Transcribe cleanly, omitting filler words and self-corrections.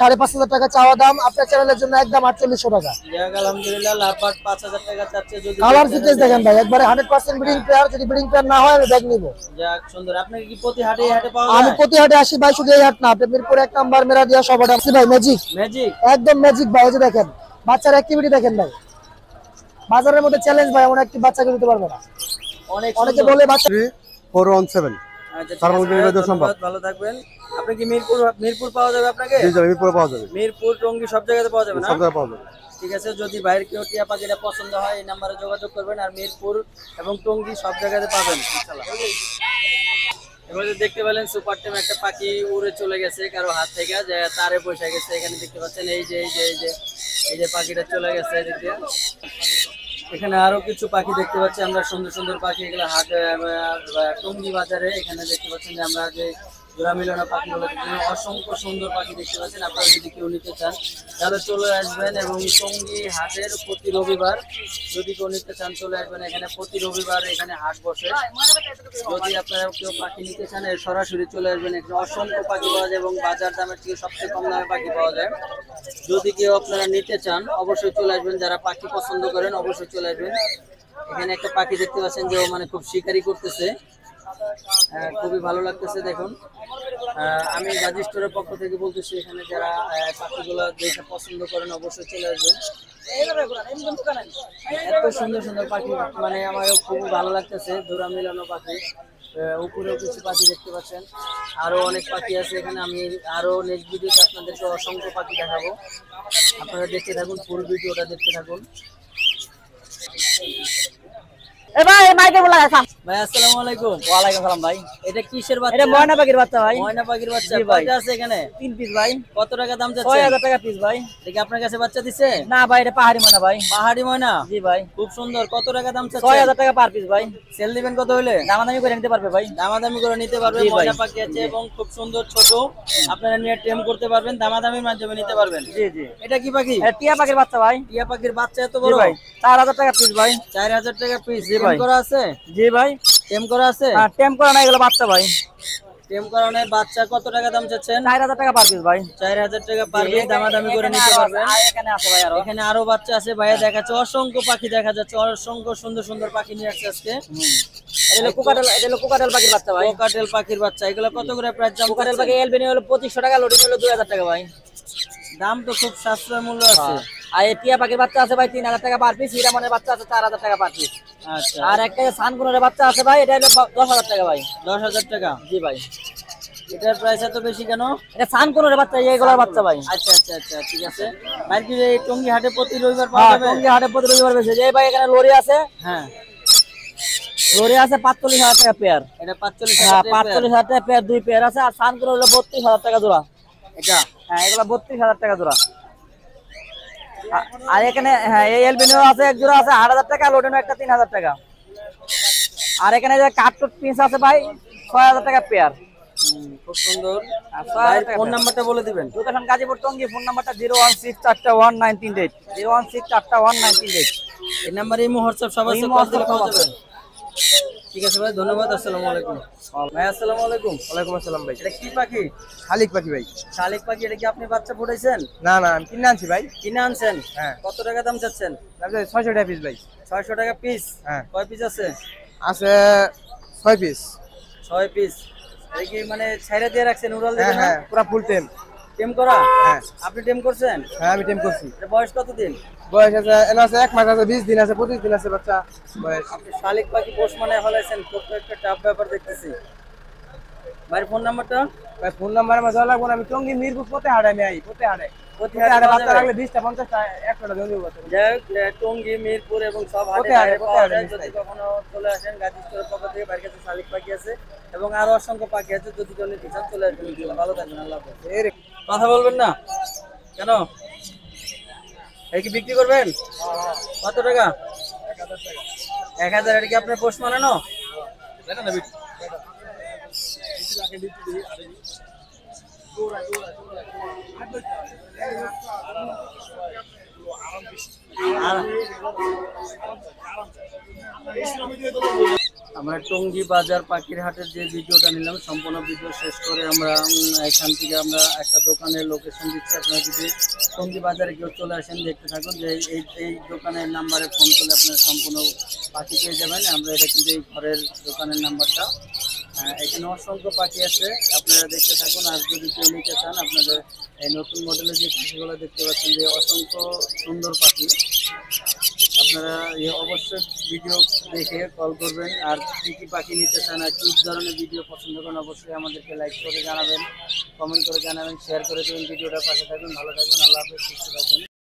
5,500 টাকা চাওয়া দাম, আপনার চ্যানেলের জন্য একদম 4800 টাকা। আলহামদুলিল্লাহ, লাভবাট 5000 টাকা চাচ্ছে। যদি কালার ফিটনেস দেখেন ভাই, একবারে 100% ব্রিডিং পেয়ার। যদি ব্রিডিং পেয়ার না হয় আমি ব্যাগ নিব। যাক সুন্দর। আপনাকে কি প্রতি হাটে পাওয়া যায়? আমি প্রতি হাটে আসি ভাই, শুধু এই হাট না, আপনি মিরপুর 1 নাম্বার মেরা দিয়া সব হাটে আসি ভাই। ম্যাজিক একদম ম্যাজিক ভাই। এই যে দেখেন বাচ্চার অ্যাক্টিভিটি দেখেন ভাই, বাজারের মধ্যে চ্যালেঞ্জ ভাই, এমন একটি বাচ্চাকে দিতে পারবে না। অনেকে বলে বাচ্চা 417। আচ্ছা, ভালো থাকবেন। আপনি কি মিরপুর পাওয়া যাবে আপনাকে? জি মিরপুর পাওয়া যাবে। মিরপুর, টঙ্গী সব জায়গাতে পাওয়া যাবে না? সব জায়গায় পাওয়া যাবে। ঠিক আছে, যদি বাইরে কেউ টিয়া পাখিটা পছন্দ হয় এই নাম্বারে যোগাযোগ করবেন। আর মিরপুর এবং টঙ্গী সব জায়গাতে পাবেন ইনশাআল্লাহ। এবারে দেখতে পেলেন সুপার টেম একটা পাখি উড়ে চলে গেছে কারো হাত থেকে, যে তারে বসে গেছে। এখানে দেখতে পাচ্ছেন এই যে পাখিটা চলে গেছে এদিকে। এখানে আরো কিছু পাখি দেখতে পাচ্ছি আমরা, সুন্দর সুন্দর পাখি। এগুলো হাট টঙ্গী বাজারে। এখানে দেখতে পাচ্ছেন যে আমরা যে জোড়া মিলানো পাখিগুলো, অসংখ্য সুন্দর পাখি দেখতে পাচ্ছেন। আপনারা যদি কেউ নিতে চান তাহলে চলে আসবেন। এবং টঙ্গী হাটের প্রতি রবিবার যদি কেউ নিতে চান চলে আসবেন। এখানে প্রতি রবিবার এখানে হাট বসে। যদি আপনারা কেউ পাখি নিতে চান সরাসরি চলে আসবেন। এখানে অসংখ্য পাখি পাওয়া যায় এবং বাজার দামের থেকে সবচেয়ে কম দামে পাখি পাওয়া যায়। যদি কেউ আপনারা নিতে চান অবশ্যই চলে আসবেন। যারা পাখি পছন্দ করেন অবশ্যই চলে আসবেন। এখানে একটা পাখি দেখতে পাচ্ছেন যে ও মানে খুব শিকারি করতেছে, খুবই ভালো লাগতেছে দেখুন। আমি গাজী স্টোরের পক্ষ থেকে বলতেছি, এখানে যারা পাখিগুলো দেখে পছন্দ করেন অবশ্যই চলে আসবেন। এত সুন্দর সুন্দর পাখি, মানে আমার খুবই ভালো লাগতেছে। জোড়া মিলানো পাখি, উপরেও কিছু পাখি দেখতে পাচ্ছেন। আরো অনেক পাখি আছে এখানে। আমি আরো নেক্সট ভিডিওতে আপনাদেরকে অসংখ্য পাখি দেখাবো। আপনারা দেখতে থাকুন, ফুল ভিডিওটা দেখতে থাকুন। ভাই আসসালামু আলাইকুম। ওয়ালাইকুম সালাম ভাই। এটা কিসের বাচ্চা? এটা ময়না পাখির বাচ্চা ভাই। ময়না পাখির বাচ্চা। জি ভাই। কয়টা আছে এখানে? 3 পিস ভাই। কত টাকা দাম চাচ্ছেন? 6000 টাকা পিস ভাই। দেখি আপনার কাছে বাচ্চা দিছে? না ভাই, এটা পাহাড়ি ময়না ভাই। পাহাড়ি ময়না? জি ভাই। খুব সুন্দর। কত টাকা দাম চাচ্ছেন? 6000 টাকা পার পিস ভাই। সেল দিবেন কত হইলে? দামাদামি করে নিতে পারবে ভাই। দামাদামি করে নিতে পারবে। ময়না পাখি আছে এবং খুব সুন্দর ছোট, আপনারা নিয়ে টেম করতে পারবেন, দামাদামির মাধ্যমে নিতে পারবেন। জি জি। এটা কি পাখি? এটা টিয়া পাখির বাচ্চা ভাই। টিয়া পাখির বাচ্চা এত বড়? ভাই 4000 টাকা পিস ভাই। 4000 টাকা পিস। জি ভাই। টেম করা আছে? জি ভাই। টেম করা আছে? হ্যাঁ, টেম করা না, এগুলো বাচ্চা ভাই। টেম করানো বাচ্চা। কত টাকা দাম চাচ্ছেন? 4000 টাকা পার পিস ভাই। 4000 টাকা পার পিস, দামাদামি করে নিতে পারবেন। এখানে আছে ভাই, আরো এখানে আরো বাচ্চা আছে। ভাইয়া দেখাচ্ছে অসংখ্য পাখি দেখা যাচ্ছে, অসংখ্য সুন্দর সুন্দর পাখি নিয়ে আসছে আজকে। এটা হলো কোকাটেল পাখির বাচ্চা ভাই। কোকাটেল পাখির বাচ্চা। এগুলো কত করে প্রাইস দাম? কোকাটেল পাখি এলবিনি হলো 2500 টাকা, লোডিং হলো 2000 টাকা ভাই। দাম তো খুব সাশ্রয় মূল্য আছে। আর এই টিয়া পাখির বাচ্চা আছে ভাই 3000 টাকা পার পিস। হিরামনের বাচ্চা আছে 4000 টাকা পার পিস। আচ্ছা। আর একটা সানকুনের বাচ্চা আছে ভাই, এটা হলো 10000 টাকা ভাই। 10000 টাকা? জি ভাই। এটার প্রাইস এত বেশি কেন? এটা সানকুনের বাচ্চা, এইগুলোর বাচ্চা ভাই। আচ্ছা আচ্ছা আচ্ছা, ঠিক আছে ভাই। কি এই টঙ্গী হাটে প্রতি রবিবার পাওয়া যাবে? টঙ্গী হাটে প্রতি রবিবার বেশি। এই ভাই এখানে লরি আছে। হ্যাঁ, লরি আছে 45000 টাকা পেয়ার। এটা 45000 হ্যাঁ, টাকা? 45000 টাকা পেয়ার, 2 পেয়ার আছে। আর সানকুন হলো 32000 টাকা জোড়া। এটা? হ্যাঁ, এগুলো 32000 টাকা জোড়া। আর এখানে হ্যাঁ এই এলবিনো আছে, এক জোড়া আছে 8000 টাকা, লোডেনো একটা 3000 টাকা। আর এখানে যে কাটটুট পিস আছে ভাই 6000 টাকা পেয়ার। খুব সুন্দর। ভাই ফোন নাম্বারটা বলে দিবেন। লোকেশন গাজীপুর টঙ্গী। ফোন নাম্বারটা 016411938, 016411938। এই নাম্বারে ইমো হোয়াটসঅ্যাপ সব আছে, কল দিলে পাওয়া যাবে। ঠিক আছে ভাই, ধন্যবাদ। আসসালামু আলাইকুম। ভাই আসসালামু আলাইকুম। ওয়ালাইকুম আসসালাম ভাই। এটা কি পাখি? শালিক পাখি ভাই। শালিক পাখি। এটা কি আপনি বাচ্চা ফুটাইছেন? না না, আমি কিনে আনছি ভাই। কিনে আনছেন? হ্যাঁ। কত টাকা দাম চাচ্ছেন? 600 টাকা পিস ভাই। 600 টাকা পিস? হ্যাঁ। কয় পিস আছে? আছে 6 পিস। 6 পিস। এই কি মানে ছাইরা দিয়ে রাখছেন উড়াল হ্যাঁ দিবেন না? হ্যাঁ, পুরো ফুল টেম। টেম করা? হ্যাঁ। আপনি টেম করছেন? হ্যাঁ, আমি টেম করছি। এটা বয়স কত দিন? বয়স আছে এনা আছে 1 মাস আছে, 20 দিন আছে, 25 দিন আছে বাচ্চা বয়স। আপনি শালিক পাখি পোষ মানে হলাইছেন, খুব একটা টাফ ব্যাপার দেখতেছি। ভাইয়ের ফোন নাম্বারটা? ভাই ফোন নাম্বার আমার দেওয়া লাগবে না। আমি টঙ্গী মিরপুর প্রতি হাটে আমি আই, প্রতি হাটে বাচ্চা রাখলে 20টা 50টা 100টা দিয়ে দেবো। টঙ্গী, মিরপুর এবং সব প্রতি হাটে হাটে, পাওয়া যায়। প্রতি যদি হাটে। কখনো চলে আসেন গাজী স্টোরের পক্ষ থেকে, বাইরের কাছে শালিক পাখি আছে এবং আরো অসংখ্য পাখি আছে। যদি কেউ নিতে চান চলে আসবেন। ভালো থাকবেন, আল্লাহ হাফেজ। কথা বলবেন না কেন? এই কি বিক্রি করবেন? কত টাকা? 1000 টাকা। এটা কি আপনার পোষ মানানো? আমরা টঙ্গী বাজার পাখির হাটের যে ভিডিওটা নিলাম, সম্পূর্ণ ভিডিও শেষ করে আমরা এখান থেকে আমরা একটা দোকানের লোকেশন দিচ্ছি। আপনারা যদি টঙ্গী বাজারে কেউ চলে আসেন, দেখতে থাকুন যে এই দোকানের নাম্বারে ফোন করলে আপনারা সম্পূর্ণ পাখি পেয়ে যাবেন। আমরা এটা কিন্তু এই ঘরের দোকানের নাম্বারটা। এখানে অসংখ্য পাখি আছে, আপনারা দেখতে থাকুন। আর যদি কেউ নিতে চান, আপনাদের এই নতুন মডেলের যে পাখিগুলো দেখতে পাচ্ছেন, যে অসংখ্য সুন্দর পাখি, আপনারা অবশ্যই ভিডিও দেখে কল করবেন। আর কী কী পাখি নিতে চান আর কী ধরনের ভিডিও পছন্দ করেন, অবশ্যই আমাদেরকে লাইক করে জানাবেন, কমেন্ট করে জানাবেন, শেয়ার করে দেবেন ভিডিওটা। পাশে থাকুন, ভালো থাকবেন, আল্লাহ হাফেজ, সুস্থ থাকবেন।